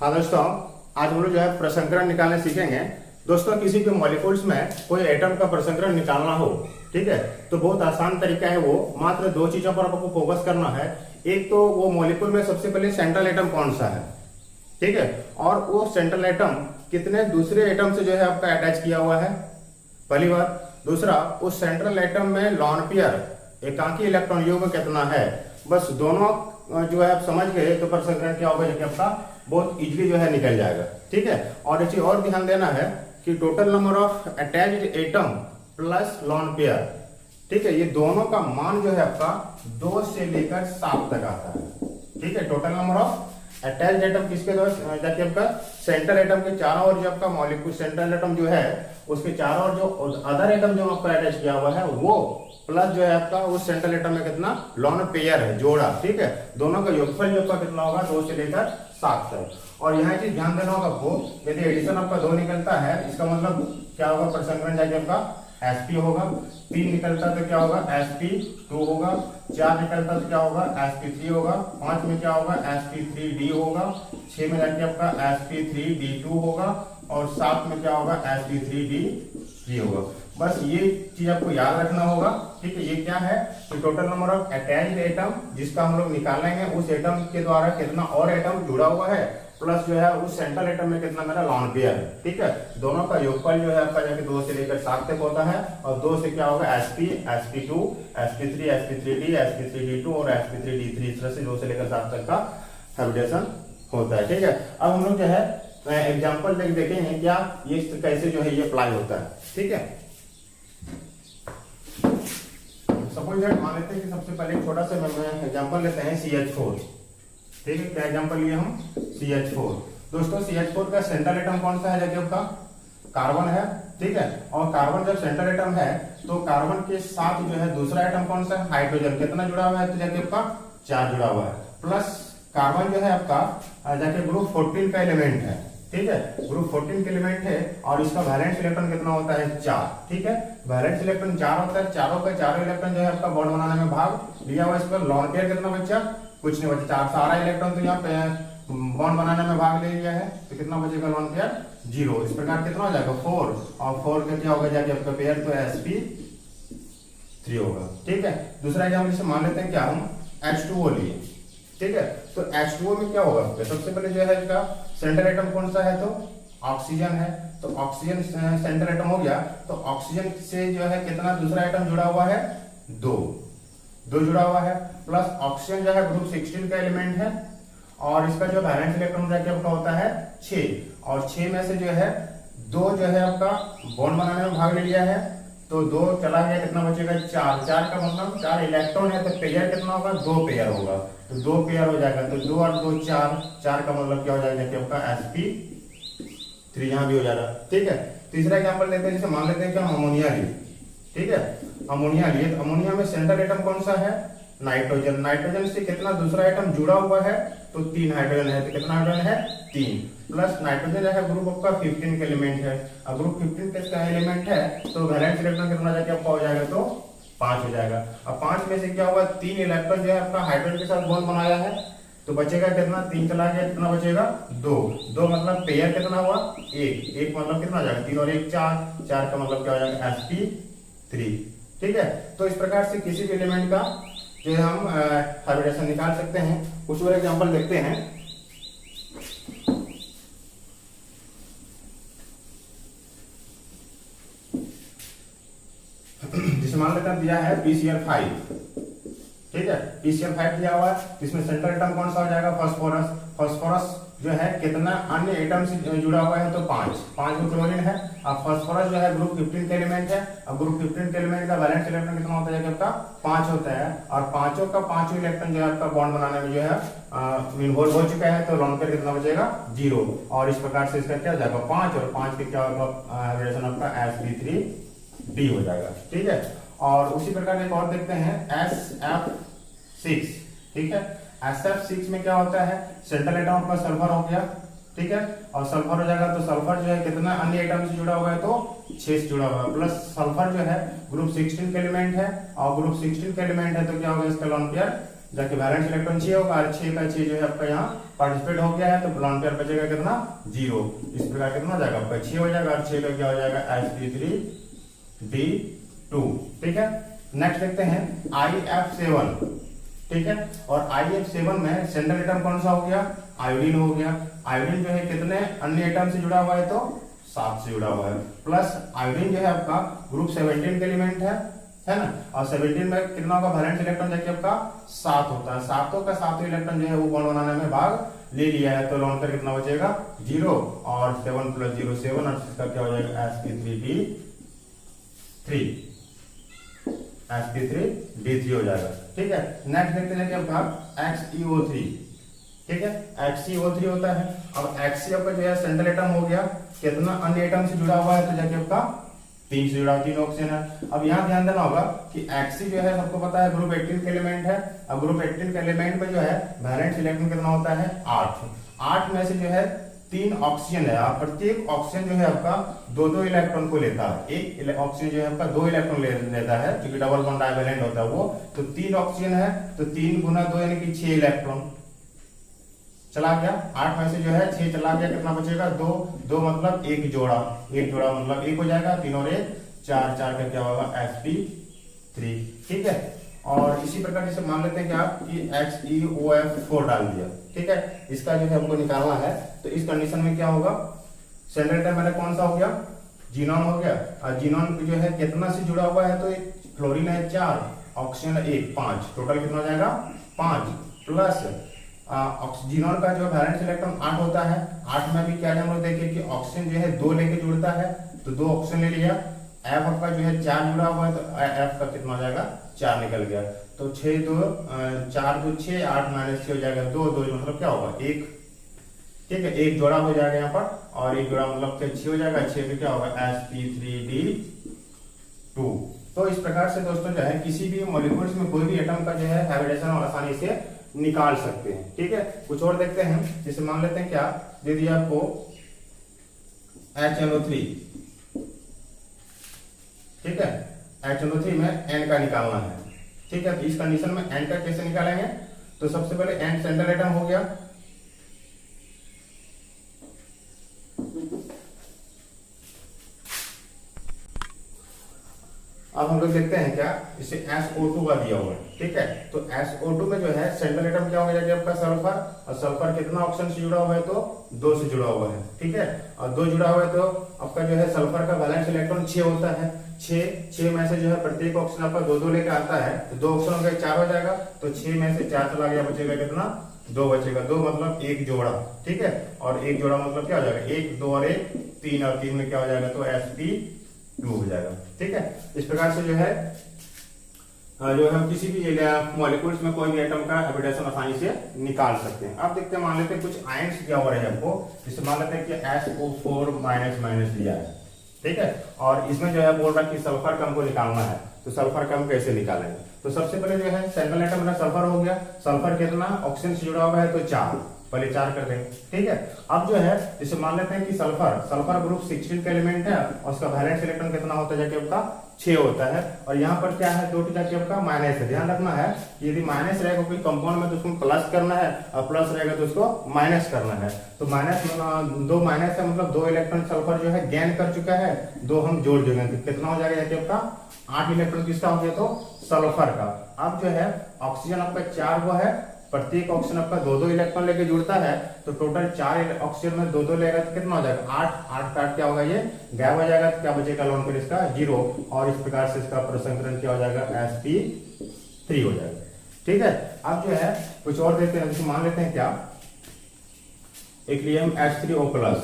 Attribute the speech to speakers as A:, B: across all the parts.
A: हाँ दोस्तों, आज हम लोग जो है प्रसंकरण निकालने सीखेंगे। दोस्तों, किसी भी मॉलिक्यूल्स में कोई एटम का प्रसंकरण निकालना हो, ठीक है, तो बहुत आसान तरीका है। वो मात्र दो चीजों पर आपको फोकस करना है। एक तो वो मॉलिक्यूल में सबसे पहले सेंट्रल एटम कौन सा है, ठीक है, और वो सेंट्रल एटम कितने दूसरे एटम से जो है आपका अटैच किया हुआ है, पहली बात। दूसरा, उस सेंट्रल एटम में लॉन पेयर एकांकी इलेक्ट्रॉन योग कितना है। बस दोनों जो है आप समझ गए तो प्रसंकरण क्या होगा, जो कि आपका बहुत इजीली जो है निकल जाएगा, ठीक है। और एक चीज और ध्यान देना है कि total number of attached atom plus lone pair, ठीक है, ये दोनों का मान जो है आपका 2 से लेकर 7 तक आता है, ठीक है। Total number of attached atom किसके द्वारा, जाके आपका सेंट्रल एटम के चारों ओर जो आपका मॉलिक्यूल सेंट्रल एटम जो है उसके चारों ओर जो अदर एटम जो आपका अटैच किया हुआ है वो प्लस जो है आपका उस सेंट्रल एटम में कितना लॉन पेयर है, जोड़ा, ठीक है। दोनों का योगफल जो आपका कितना होगा 2 से लेकर 7 तक। और यहाँ चीज ध्यान देना होगा आपको, यदि एडिशन आपका 2 निकलता है इसका मतलब क्या होगा, प्रसंकरण जाके आपका sp होगा। 3 निकलता तो क्या होगा, sp2 होगा। 4 निकलता तो क्या होगा, sp3 होगा। 5 में क्या होगा, sp3d होगा। 6 में जाके आपका sp3d2 होगा और 7 में क्या होगा, sp3d3 होगा। बस ये चीज आपको याद रखना होगा, ठीक है। ये क्या है, तो total number of attached atom जिसका हम लोग निकालेंगे, उस एटम के द्वारा कितना और एटम जुड़ा हुआ है, प्लस जो है उस सेंट्रल एटम में कितना मेरा लॉन पेयर है, ठीक है। दोनों का योगफल जो है आपका जाके 2 से लेकर 7 तक होता है। और 2 से क्या होगा, sp, sp2, sp3, sp3d, sp3d2 और sp3d3, इस तरह से 2 से लेकर 7 तक का हाइब्रिडेशन होता है, ठीक है। अब हम लोग जो है एग्जाम्पल देखेंगे क्या ये कैसे जो है ये अप्लाई होता है, ठीक है। सपोज मान लेते हैं कि सबसे पहले छोटा सा एग्जाम्पल लेते हैं CH4, ठीक है। क्या एग्जाम्पल लिए हम, CH4। दोस्तों, CH4 का सेंट्रल एटम कौन सा है, जाके आपका कार्बन है, ठीक है। और कार्बन जब सेंट्रल एटम है तो कार्बन के साथ जो है दूसरा एटम कौन सा है, हाइड्रोजन, कितना जुड़ा हुआ है, तो जाके आपका 4 जुड़ा हुआ है। प्लस कार्बन जो है आपका जाके ग्रुप 14 का एलिमेंट है, ठीक है, ग्रुप 14 के एलिमेंट है। और इसका वैलेंस इलेक्ट्रॉन कितना होता है, 4, ठीक है। वैलेंस इलेक्ट्रॉन 4 होता है। चारों का चारों इलेक्ट्रॉन जो है आपका बॉन्ड बनाने में भाग लिया हुआ है। इस पर लॉन पेयर कितना बचा, कुछ नहीं बचा। 4 सारा इलेक्ट्रॉन तो यहाँ पे बॉन्ड बनाने में भाग ले लिया है, तो कितना बचेगा लॉन पेयर, 0। इस प्रकार कितना हो जाएगा 4, और 4 का क्या होगा जाके आपका पेयर, तो sp3 होगा, ठीक है। दूसरा एग्जाम्पल जैसे मान लेते हैं क्या हम H2O लिए, ठीक है। तो H2O में क्या होगा, सबसे पहले जो है इसका सेंट्रल एटम कौन सा है, तो ऑक्सीजन है। तो ऑक्सीजन सेंट्रल एटम हो गया, तो ऑक्सीजन से जो है कितना दूसरा एटम जुड़ा हुआ है, 2 जुड़ा हुआ है। प्लस ऑक्सीजन जो है ग्रुप 16 का एलिमेंट है। और इसका जो वैलेंस इलेक्ट्रॉन जाके आपका होता है 6, और 6 में से जो है 2 जो है आपका बॉन्ड बनाने में भाग ले लिया है, तो 2 चला गया, कितना बचेगा, 4। 4 का मतलब 4 इलेक्ट्रॉन है, तो पेयर कितना होगा, 2 पेयर होगा, तो 2 पेयर हो जाएगा। तो 2 और 2 4, 4 का मतलब क्या हो जाएगा कि आपका sp3 यहाँ भी हो जाएगा, ठीक है। तीसरा एग्जाम्पल लेते हैं, जैसे मान लेते हैं कि हम अमोनिया लिए, ठीक है। अमोनिया लिए, तो अमोनिया में सेंट्रल एटम कौन सा है, नाइट्रोजन। नाइट्रोजन से कितना दूसरा एटम जुड़ा हुआ है, तो 3 हाइड्रोजन है, तो कितना हाइड्रोजन है, 3। प्लस नाइट्रोजन जो है ग्रुप आपका 15 का एलिमेंट है। अब ग्रुप 15 का एलिमेंट है तो वैलेंस इलेक्ट्रॉन कितना जाके आपका हो जाएगा, तो 5 हो जाएगा। अब 5 में से क्या हुआ, 3 इलेक्ट्रॉन जो है आपका हाइड्रोजन के साथ बॉन्ड बनाया है, तो बचेगा कितना, 3 चला गया, कितना बचेगा, 2 मतलब पेयर कितना हुआ, 1 मतलब कितना हो जाएगा, 3 और 1 4, 4 का मतलब क्या हो जाएगा, sp3, ठीक है। तो इस प्रकार से किसी भी एलिमेंट का जो हम हाइब्रिडेशन निकाल सकते हैं। कुछ और एग्जांपल देखते हैं। जिसे मान लेते हैं दिया है PCl5, ठीक है। PCl5 दिया हुआ है, इसमें सेंट्रल एटम कौन सा हो जाएगा, फास्फोरस। फास्फोरस जो है कितना अन्य एटम से जुड़ा हुआ है, तो 5 में क्लोरीन है। अब फास्फोरस जो है ग्रुप 15 के एलिमेंट है। अब ग्रुप 15 के एलिमेंट का वैलेंस इलेक्ट्रॉन कितना होता है, आपका 5 होता है। और पांचों का पांचों इलेक्ट्रॉन जो है आपका बॉन्ड बनाने में जो है इन्वॉल्व हो चुका है, तो लॉन पेयर कितना बचेगा, 0। और इस प्रकार से इसका क्या हो जाएगा, 5 और 5 के क्या होगा, हाइब्रिडेशन आपका sp3d हो जाएगा, ठीक है। और उसी प्रकार एक और देखते हैं SF6, ठीक है। SF6 में क्या होता है, सेंट्रल एटम आपका सल्फर हो गया, ठीक है। और सल्फर हो जाएगा, तो सल्फर जो है कितना अन्य एटम से जुड़ा हुआ है, तो 6 से जुड़ा हुआ है। प्लस सल्फर जो है ग्रुप 16 का एलिमेंट है, और ग्रुप 16 का एलिमेंट है, तो क्या होगा इसका लॉन पेयर जाके वैलेंस इलेक्ट्रॉन 6 होगा और 6 का 6 जो है आपका यहाँ पार्टिसिपेट हो गया है, तो लोन पेयर बचेगा कितना 0। इस प्रकार कितना हो जाएगा आपका 6 हो जाएगा और 6 का क्या हो जाएगा sp3d2। ठीक है, नेक्स्ट देखते हैं IF7। ठीक है, और IF7 में सेंट्रल एटम कौन सा हो गया, आयोडीन हो गया। आयोडीन जो है कितने अन्य एटम से जुड़ा हुआ है, तो 7 से जुड़ा हुआ है। प्लस आयोडीन जो है आपका ग्रुप 17 का एलिमेंट है ना, और 17 में कितना होगा वैलेंस इलेक्ट्रॉन जाके आपका 7 होता है। सातों का सातों इलेक्ट्रॉन जो है वो बॉन्ड बनाने में भाग ले लिया है, तो लोन पेयर कितना बचेगा 0 और 7 + 0 7 और इसका क्या हो जाएगा sp3d3 हो जाएगा। ठीक है, नेक्स्ट देखते हैं कि आपका XeO3। ठीक है, XeO3 होता है। अब Xe आपका जो है सेंट्रल एटम हो गया, कितना अन्य एटम से जुड़ा हुआ है, तो जाके आपका 3 से जुड़ा, 3 ऑक्सीजन है। अब यहाँ ध्यान देना होगा कि Xe जो है सबको पता है ग्रुप 18 का एलिमेंट है। अब ग्रुप 18 का एलिमेंट में जो है वैलेंस इलेक्ट्रॉन कितना होता है 8 में से जो है 3 ऑक्सीजन है। आप प्रत्येक ऑक्सीजन जो है आपका 2-2 इलेक्ट्रॉन को लेता है। एक ऑक्सीजन जो है आपका 2 इलेक्ट्रॉन लेता है, क्योंकि डबल बॉन्ड डाइवैलेंट होता है वो। तो 3 ऑक्सीजन है, तो 3 × 2 यानी कि 6 इलेक्ट्रॉन चला गया। 8 में से जो है 6 चला गया, कितना बचेगा 2 मतलब एक जोड़ा मतलब 1 हो जाएगा। 3 और 1 4 का क्या होगा sp3। ठीक है, और इसी प्रकार जैसे मान लेते हैं कि आप XeOF4 डाल दिया। ठीक है, इसका जो है हमको निकालना है, तो इस कंडीशन में क्या होगा, सेंट्रल एटम मेरा कौन सा हो गया, जीनोन हो गया। और जीनोन जो है कितना से जुड़ा हुआ है, तो क्लोरीन है 4, ऑक्सीजन 1 5, टोटल कितना हो जाएगा 5 प्लस जीनोन का जो वैलेंस इलेक्ट्रॉन 8 होता है। 8 में भी क्या है हम लोग देखें कि ऑक्सीजन जो है 2 लेके जुड़ता है, तो 2 ऑक्सीजन ले लिया। F आपका जो है 4 जुड़ा हुआ है, तो F का कितना हो जाएगा 4 निकल गया। तो 6 2 4 2 6 8 - 6 हो जाएगा 2 मतलब क्या होगा 1। ठीक है, एक जोड़ा हो जाएगा यहाँ पर, और एक जोड़ा मतलब 6 हो जाएगा। 6 पे क्या होगा sp3d2। तो इस प्रकार से दोस्तों जो है किसी भी मॉलिक्यूल्स में कोई भी एटम का जो है हाइब्रिडेशन आसानी से निकाल सकते हैं। ठीक है, कुछ और देखते हैं, जैसे मान लेते हैं क्या दे दिया आपको HNO3। ठीक है, HNO3 में N का निकालना है। ठीक है, तो इस कंडीशन में N का कैसे निकालेंगे, तो सबसे पहले N सेंट्रल एटम हो गया। अब हम लोग देखते हैं क्या, इसे SO2 का दिया हुआ है। ठीक है, तो SO2 में जो है सेंट्रल एटम क्या हो जाएगा आपका सल्फर, और सल्फर कितना ऑक्सीजन से जुड़ा हुआ है, तो 2 से जुड़ा हुआ है। ठीक है, और 2 जुड़ा हुआ है, तो आपका जो है सल्फर का वैलेंस इलेक्ट्रॉन 6 होता है। 6 में से जो है प्रत्येक ऑक्सीजन आपका 2-2 लेकर आता है, तो 2 ऑक्सीजन हो गया 4 हो जाएगा। तो 6 में से 4 चला गया, बचेगा कितना 2 बचेगा। 2 मतलब एक जोड़ा। ठीक है, और एक जोड़ा मतलब क्या हो जाएगा 1 2 और 1 3, और 3 में क्या हो जाएगा, तो sp2 हो जाएगा। ठीक है, इस प्रकार से जो है हम किसी भी मॉलिक्यूल्स में कोई भी एटम का हाइब्रिडेशन आसानी से निकाल सकते हैं। अब देखते हैं, मान लेते हैं कुछ आयंस दिया हुआ है हमको, जैसे मान लेते हैं कि SO4- दिया है। ठीक है, और इसमें जो है बोल रहा है कि सल्फर का हमको निकालना है, तो सल्फर का हम कैसे निकालेंगे। तो सबसे पहले जो है सेंट्रल एटम मेरा सल्फर हो गया। सल्फर कितना ऑक्सीजन से जुड़ा हुआ है, तो 4, पहले 4 कर देंगे। ठीक है, अब जो है जैसे मान लेते हैं कि सल्फर ग्रुप 16 का एलिमेंट है, और उसका वैलेंस इलेक्ट्रॉन कितना होता है, जाके आपका 6 होता है। और यहाँ पर क्या है 2 जाके आपका माइनस है। ध्यान रखना है, यदि माइनस रहेगा कोई कंपाउंड में, तो उसको प्लस करना है, और प्लस रहेगा तो उसको माइनस करना है। तो दो माइनस है, मतलब 2 इलेक्ट्रॉन सल्फर जो है गेन कर चुका है, 2 हम जोड़ देंगे, तो कितना हो जाएगा, जाके आपका 8 इलेक्ट्रॉन किसका हो गया, तो सल्फर का। अब जो है ऑक्सीजन आपका 4 वो है, प्रत्येक ऑक्सीजन आपका 2-2 इलेक्ट्रॉन लेके जुड़ता है, तो टोटल 4 ऑक्सीजन में 2-2 लेगा, तो कितना हो जाएगा 8 का क्या होगा, ये गैप हो जाएगा, तो क्या बचेगा लोन पर इसका 0, और इस प्रकार से इसका प्रसंकरण क्या हो जाएगा sp3 हो जाएगा। ठीक है, अब जो है कुछ और देखते हैं, जैसे मान लेते हैं क्या एक लिए हम H3O+।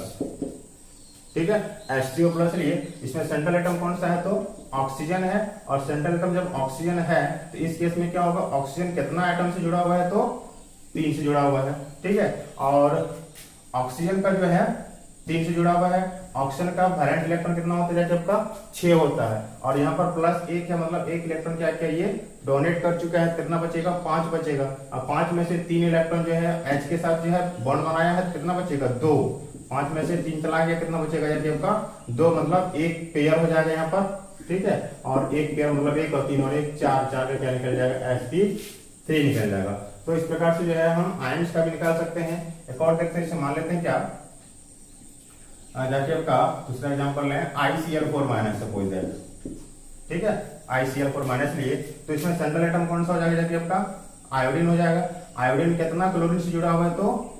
A: ठीक है, H3O+ लिए, इसमें सेंट्रल एटम कौन सा है, तो ऑक्सीजन है। और सेंट्रल एटम जब ऑक्सीजन है, तो इस केस में क्या होगा, ऑक्सीजन कितना एटम से जुड़ा हुआ है, तो 3 से जुड़ा हुआ है। ठीक है, और ऑक्सीजन का जो है 3 से जुड़ा हुआ है। ऑक्सीजन का वैलेंस इलेक्ट्रॉन कितना होता है, जब का 6 होता है, और यहाँ पर +1 है, मतलब 1 इलेक्ट्रॉन क्या क्या ये डोनेट कर चुका है, कितना बचेगा 5 बचेगा। अब 5 में से 3 इलेक्ट्रॉन जो है H के साथ जो है बॉन्ड बनाया है, कितना बचेगा 2। 5 में से 3 चला गया, कितना बचेगा, जबकि आपका 2 मतलब एक पेयर हो जाएगा यहाँ पर। ठीक है, और एक पेयर मतलब 1 और 3 और 1 4 का क्या निकल जाएगा 3 निकल जाएगा। तो इस प्रकार से जो है हम आयंस का भी निकाल सकते हैं। एक और देखते हैं, इसे मान लेते हैं क्या, जाके आपका दूसरा एग्जांपल लें, ICl4 माइनस सपोज दैट, ठीक है, ICl4 माइनस लिए तो इसमें सेंट्रल एटम कौन सा हो जाएगा, जाके आपका आयोडीन हो जाएगा। आयोडीन कितना क्लोरीन से जुड़ा हुआ है, तो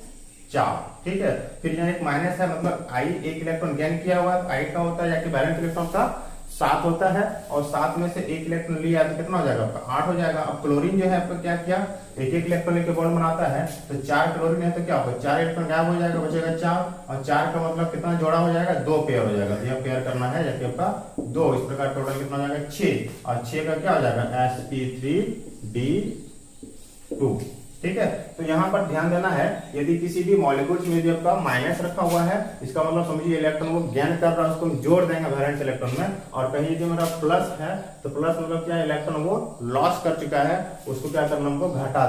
A: 4, ठीक है। फिर यहाँ एक माइनस है, मतलब I एक इलेक्ट्रॉन गेन किया हुआ है, I का होता है जाके बैलेंस इलेक्ट्रॉन का 7 होता है, और 7 में से एक इलेक्ट्रॉन लिया तो कितना हो जाएगा आपका, 8 हो जाएगा। अब क्लोरीन जो है आपका क्या किया, एक इलेक्ट्रॉन लेके बॉन्ड बनाता है, तो 4 क्लोरीन है तो क्या होगा, 4 इलेक्ट्रॉन गायब हो जाएगा, बचेगा 4, और 4 का मतलब कितना जोड़ा हो जाएगा, 2 पेयर हो जाएगा। यह पेयर करना है जाके आपका 2, इस प्रकार टोटल कितना हो जाएगा 6, और 6 का क्या हो जाएगा sp3d2, ठीक है। तो यहाँ पर ध्यान देना है, यदि किसी भी मॉलिक्यूल्स में जो आपका माइनस रखा हुआ है, इसका मतलब समझिए इलेक्ट्रॉन वो गेन कर रहा है, उसको हम जोड़ देंगे वैलेंस इलेक्ट्रॉन में, और कहीं जो मेरा प्लस है तो प्लस मतलब क्या, इलेक्ट्रॉन वो लॉस कर चुका है, उसको क्या करना, हमको घटा